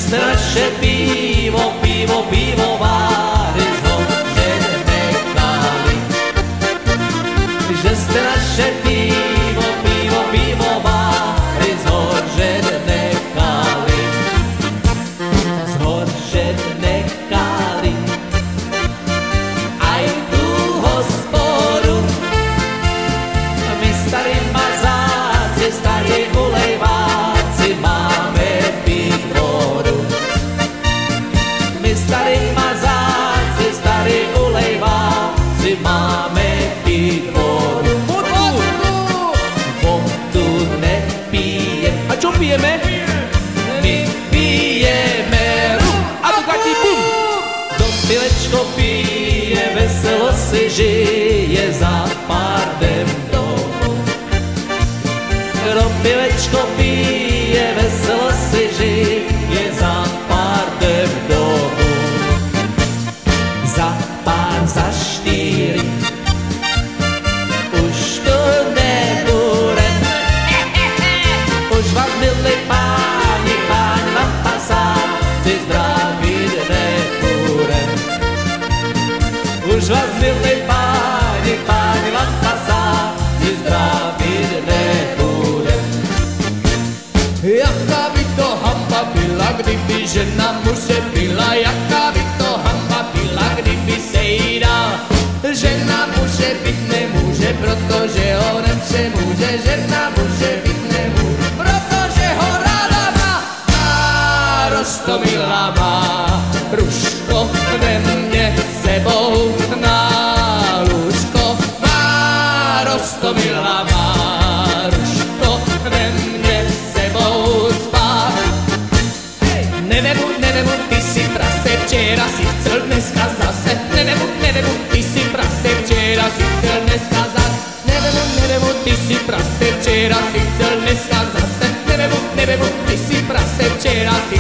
jste naše pivo, pivo, pivovary, že nechali. Že jste naše pivo, pivo, pivovary, že nechali. Že nechali. Aj tú hospodu, my starí mazáci, starí ulejváci, máme piť vodu. My starí mazáci, starí ulejváci, máme piť vodu. Vodu nepijem. A čo pijeme? My pijeme rum. A tu katí bum. Do pilečko pije, veselo si žije za pár dnem domů. Do pilečko pije, veselo si žije za pár dnem domů. Za pár, za 4 už to nebude. Už vás milí páni, páni vám pasáci zdravit nebude. Už vás milí páni, páni vám pasáci zdravit nebude. Jaká by to hamba byla, kdyby žena muže byla, jaká by to hamba byla, kdyby se jí dal. Žena muže být nemůže, protože ho nepřemůže, žena muže být nemůže, protože ho ráda má. Roztomilá má ruško ve mně sebou na lůžko. Má Roztomilá má ruško ve mně sebou spát. Nevemu, ty si prase, včera si chcel, dneska zase. Nevemu, ty si prase, včera si chcel, dneska zase. Nevemu, ty si prase, včera si chcel, dneska zase. Nevemu, ty si prase, včera si